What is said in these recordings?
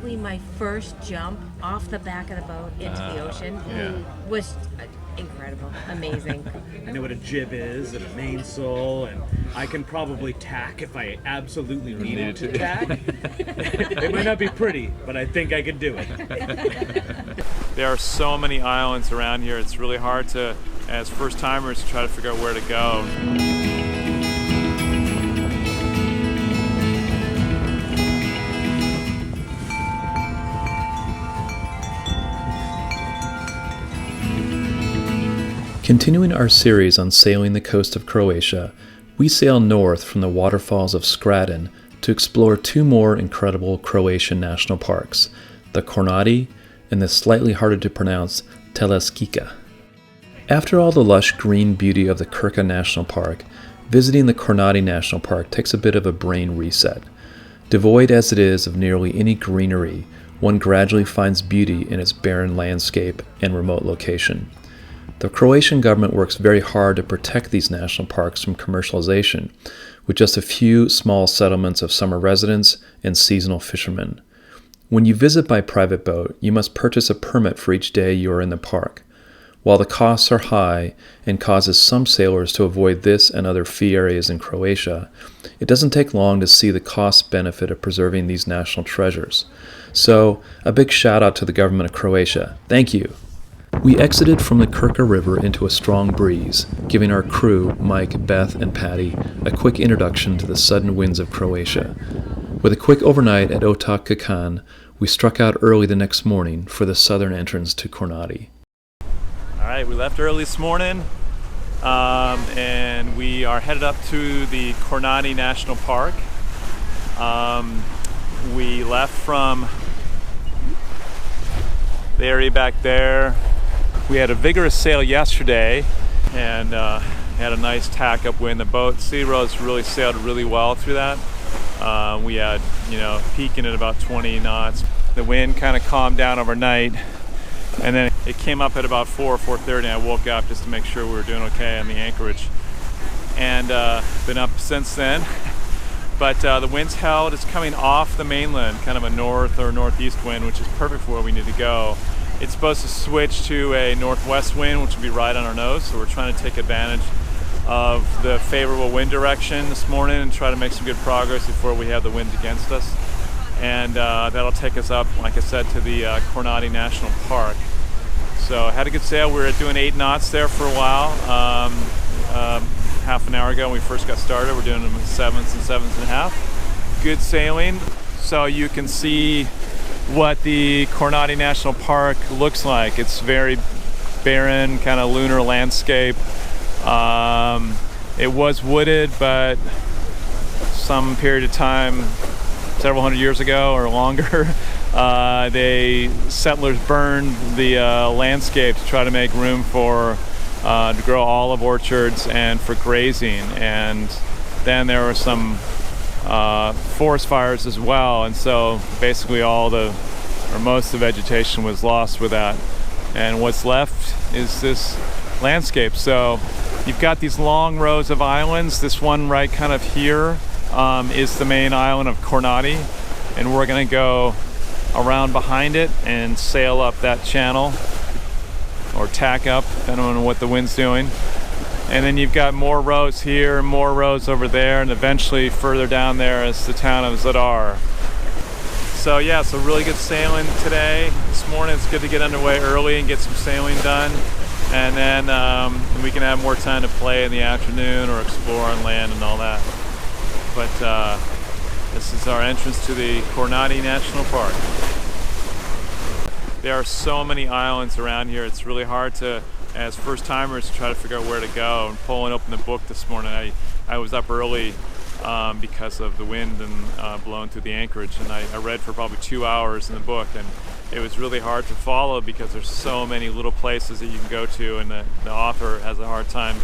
Probably my first jump off the back of the boat into the ocean was incredible, amazing. I know what a jib is and a mainsail, and I can probably tack if I absolutely needed to tack. It might not be pretty, but I think I could do it. There are so many islands around here, it's really hard to, as first timers, try to figure out where to go. Continuing our series on sailing the coast of Croatia, we sail north from the waterfalls of Skradin to explore two more incredible Croatian national parks, the Kornati and the slightly harder to pronounce Telascica. After all the lush green beauty of the Krka National Park, visiting the Kornati National Park takes a bit of a brain reset. Devoid as it is of nearly any greenery, one gradually finds beauty in its barren landscape and remote location. The Croatian government works very hard to protect these national parks from commercialization, with just a few small settlements of summer residents and seasonal fishermen. When you visit by private boat, you must purchase a permit for each day you are in the park. While the costs are high and causes some sailors to avoid this and other fee areas in Croatia, it doesn't take long to see the cost benefit of preserving these national treasures. So, a big shout out to the government of Croatia. Thank you. We exited from the Krka River into a strong breeze, giving our crew, Mike, Beth, and Patty, a quick introduction to the sudden winds of Croatia. With a quick overnight at Otok Kakan, we struck out early the next morning for the southern entrance to Kornati. Alright, we left early this morning, and we are headed up to the Kornati National Park. We left from the area back there. We had a vigorous sail yesterday and had a nice tack up wind. The boat, Sea Rose, really sailed really well through that. We had, peaking at about 20 knots. The wind kind of calmed down overnight, and then it came up at about 4:30, and I woke up just to make sure we were doing okay on the anchorage. And been up since then. But the wind's held. It's coming off the mainland, kind of a north or northeast wind, which is perfect for where we need to go. It's supposed to switch to a northwest wind, which will be right on our nose, so we're trying to take advantage of the favorable wind direction this morning and try to make some good progress before we have the wind against us. And that'll take us up, like I said, to the Kornati National Park. So had a good sail. We were doing 8 knots there for a while. Half an hour ago when we first got started, we're doing them in 7s and 7.5. Good sailing. So you can see what the Kornati National Park looks like. It's very barren, kind of lunar landscape. It was wooded, but some period of time, several hundred years ago or longer, settlers burned the landscape to try to make room for to grow olive orchards and for grazing. And then there were some forest fires as well, and so basically most of the vegetation was lost with that, and what's left is this landscape. So you've got these long rows of islands. This one right kind of here is the main island of Kornati, and we're going to go around behind it and sail up that channel, or tack up, depending on what the wind's doing. And then you've got more rows here, more rows over there, and eventually further down there is the town of Zadar. So yeah, so really good sailing today. This morning it's good to get underway early and get some sailing done. And then we can have more time to play in the afternoon or explore on land and all that. But this is our entrance to the Kornati National Park. There are so many islands around here, it's really hard to, as first timers, try to figure out where to go. And pulling open the book this morning, I was up early because of the wind and blowing through the anchorage, and I read for probably 2 hours in the book, and it was really hard to follow because there's so many little places that you can go to, and the author has a hard time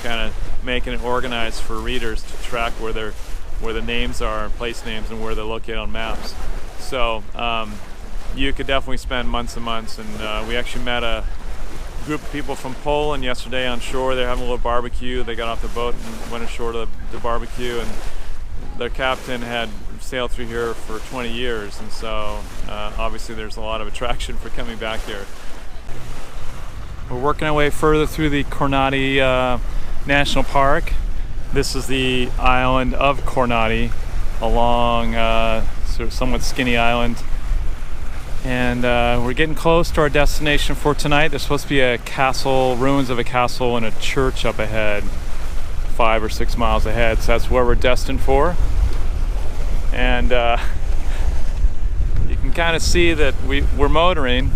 kind of making it organized for readers to track where the names are, place names, and where they're located on maps. So you could definitely spend months and months, and we actually met a group of people from Poland yesterday on shore. They're having a little barbecue. They got off the boat and went ashore to the barbecue, and their captain had sailed through here for 20 years, and so obviously there's a lot of attraction for coming back here. We're working our way further through the Kornati National Park. This is the island of Kornati, along sort of somewhat skinny island. And we're getting close to our destination for tonight. There's supposed to be a castle, ruins of a castle and a church up ahead, 5 or 6 miles ahead. So that's where we're destined for. And you can kind of see that we're motoring.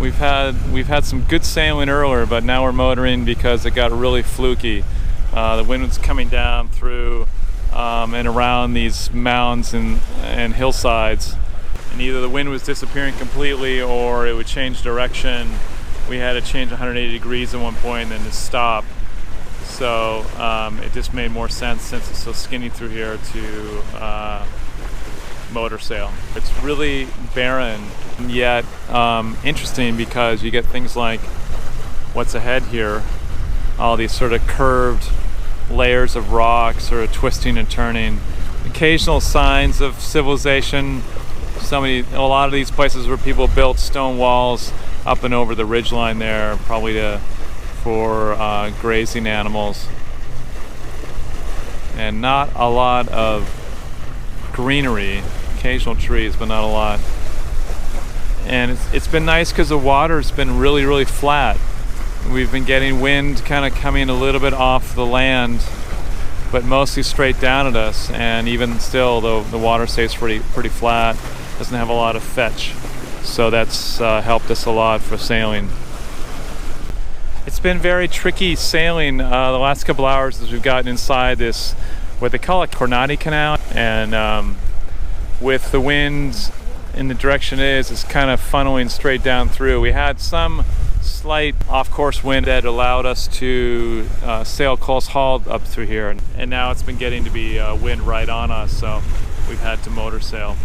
We've had some good sailing earlier, but now we're motoring because it got really fluky. The wind was coming down through and around these mounds and hillsides. And either the wind was disappearing completely or it would change direction. We had to change 180 degrees at one point and then to stop. So it just made more sense, since it's so skinny through here, to motor sail. It's really barren, yet interesting, because you get things like what's ahead here, all these sort of curved layers of rock sort of twisting and turning. Occasional signs of civilization. A lot of these places where people built stone walls up and over the ridgeline there, probably for grazing animals. And not a lot of greenery, occasional trees, but not a lot. And it's been nice because the water's been really, really flat. We've been getting wind kind of coming a little bit off the land, but mostly straight down at us. And even still, though, the water stays pretty flat. Doesn't have a lot of fetch, so that's helped us a lot for sailing. It's been very tricky sailing the last couple hours as we've gotten inside this, what they call a Kornati canal, and with the wind in the direction it's kind of funneling straight down through. We had some slight off-course wind that allowed us to sail close hauled up through here, and now it's been getting to be wind right on us, so we've had to motor sail.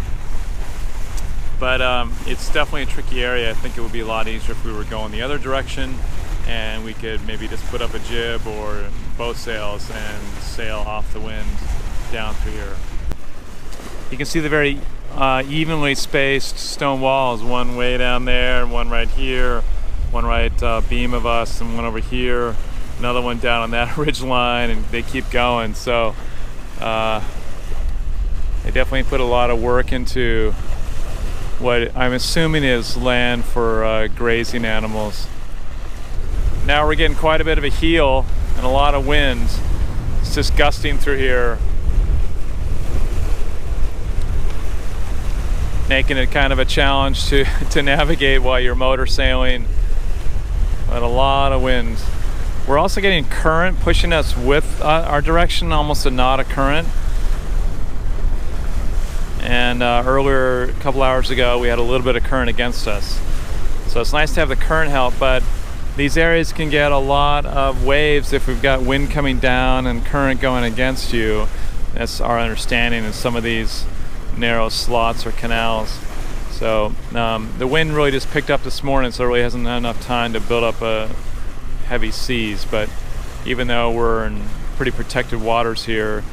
But it's definitely a tricky area. I think it would be a lot easier if we were going the other direction, and we could maybe just put up a jib or boat sails and sail off the wind down through here. You can see the very evenly spaced stone walls, one way down there and one right here, one right beam of us and one over here, another one down on that ridge line, and they keep going. So they definitely put a lot of work into what I'm assuming is land for grazing animals. Now we're getting quite a bit of a heel and a lot of wind. It's just gusting through here, making it kind of a challenge to navigate while you're motor sailing, but a lot of wind. We're also getting current pushing us with our direction, almost a knot of current. And earlier, a couple hours ago, we had a little bit of current against us. So it's nice to have the current help, but these areas can get a lot of waves if we've got wind coming down and current going against you. That's our understanding in some of these narrow slots or canals. So the wind really just picked up this morning, so it really hasn't had enough time to build up heavy seas. But even though we're in pretty protected waters here,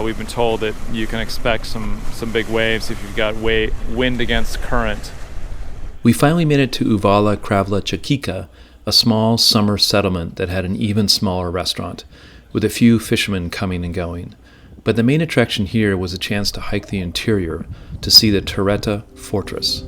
we've been told that you can expect some big waves if you've got wind against current. We finally made it to Uvala Kravla Chakika, a small summer settlement that had an even smaller restaurant, with a few fishermen coming and going. But the main attraction here was a chance to hike the interior to see the Tureta fortress.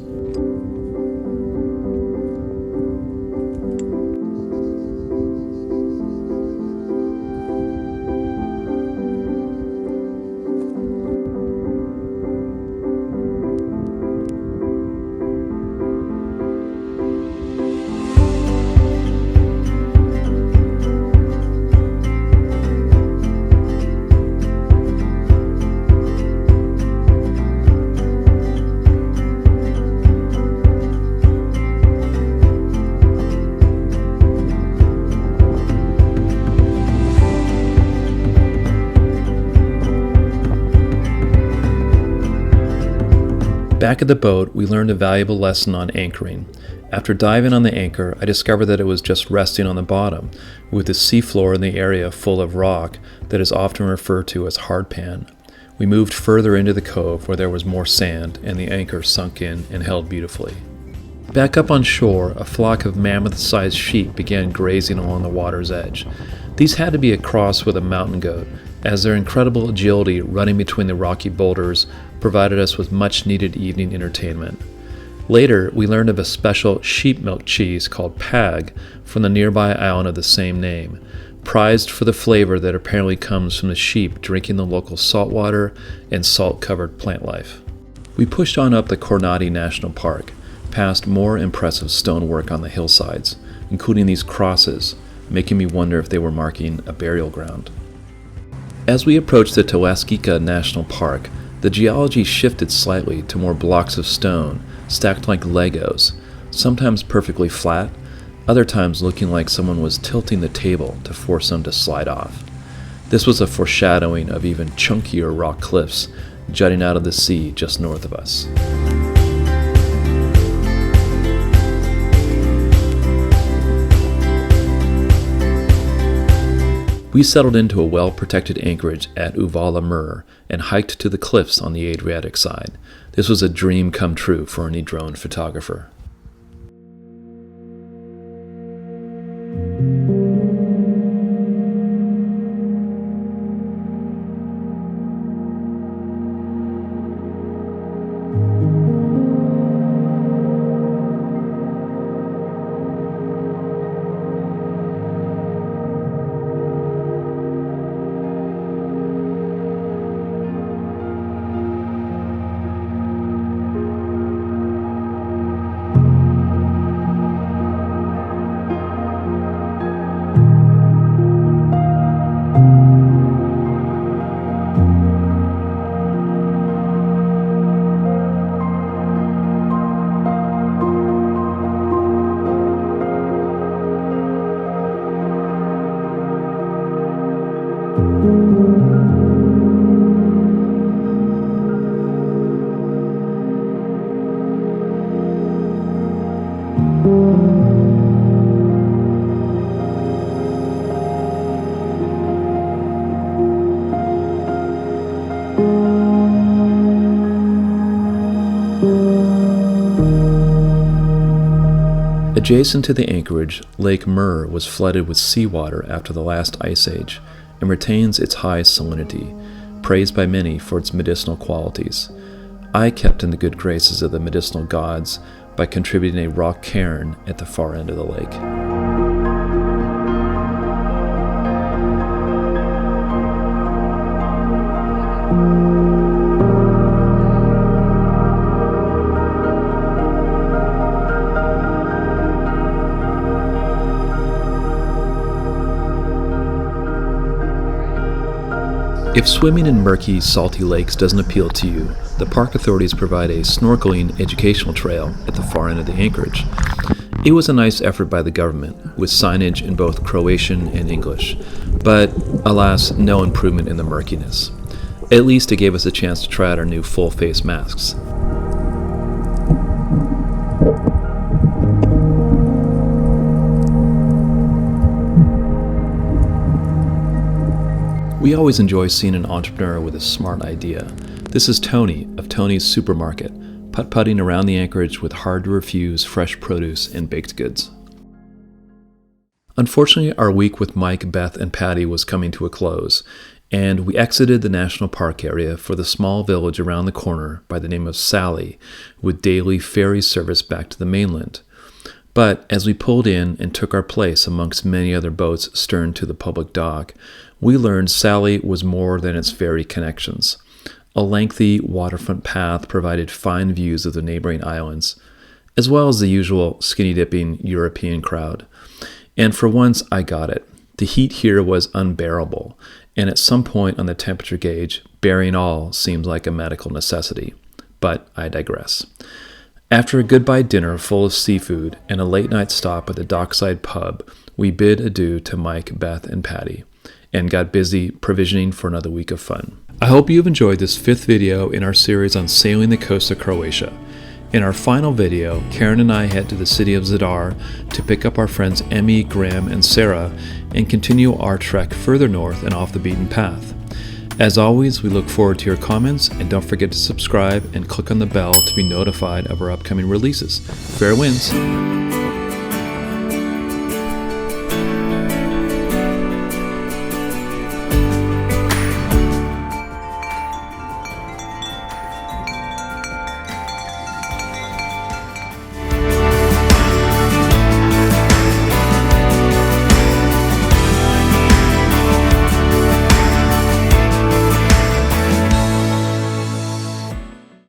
Back at the boat, we learned a valuable lesson on anchoring. After diving on the anchor, I discovered that it was just resting on the bottom, with the seafloor in the area full of rock that is often referred to as hardpan. We moved further into the cove where there was more sand and the anchor sunk in and held beautifully. Back up on shore, a flock of mammoth-sized sheep began grazing along the water's edge. These had to be a cross with a mountain goat, as their incredible agility running between the rocky boulders provided us with much-needed evening entertainment. Later, we learned of a special sheep milk cheese called Pag from the nearby island of the same name, prized for the flavor that apparently comes from the sheep drinking the local saltwater and salt-covered plant life. We pushed on up the Kornati National Park, past more impressive stonework on the hillsides, including these crosses, making me wonder if they were marking a burial ground. As we approached the Telascica National Park, the geology shifted slightly to more blocks of stone, stacked like Legos, sometimes perfectly flat, other times looking like someone was tilting the table to force them to slide off. This was a foreshadowing of even chunkier rock cliffs jutting out of the sea just north of us. We settled into a well-protected anchorage at Uvala Mur and hiked to the cliffs on the Adriatic side. This was a dream come true for any drone photographer. Adjacent to the anchorage, Lake Mur was flooded with seawater after the last ice age and retains its high salinity, praised by many for its medicinal qualities. I kept in the good graces of the medicinal gods by contributing a rock cairn at the far end of the lake. If swimming in murky, salty lakes doesn't appeal to you, the park authorities provide a snorkeling educational trail at the far end of the anchorage. It was a nice effort by the government, with signage in both Croatian and English, but alas, no improvement in the murkiness. At least it gave us a chance to try out our new full-face masks. We always enjoy seeing an entrepreneur with a smart idea. This is Tony of Tony's Supermarket, putt-putting around the anchorage with hard-to-refuse fresh produce and baked goods. Unfortunately, our week with Mike, Beth, and Patty was coming to a close, and we exited the national park area for the small village around the corner by the name of Sally, with daily ferry service back to the mainland. But as we pulled in and took our place amongst many other boats stern to the public dock, we learned Sally was more than its ferry connections. A lengthy waterfront path provided fine views of the neighboring islands, as well as the usual skinny-dipping European crowd. And for once, I got it. The heat here was unbearable, and at some point on the temperature gauge, bearing all seems like a medical necessity. But I digress. After a goodbye dinner full of seafood and a late-night stop at the dockside pub, we bid adieu to Mike, Beth, and Patty, and got busy provisioning for another week of fun. I hope you've enjoyed this 5th video in our series on sailing the coast of Croatia. In our final video, Karen and I head to the city of Zadar to pick up our friends Emmy, Graham, and Sarah and continue our trek further north and off the beaten path. As always, we look forward to your comments, and don't forget to subscribe and click on the bell to be notified of our upcoming releases. Fair winds!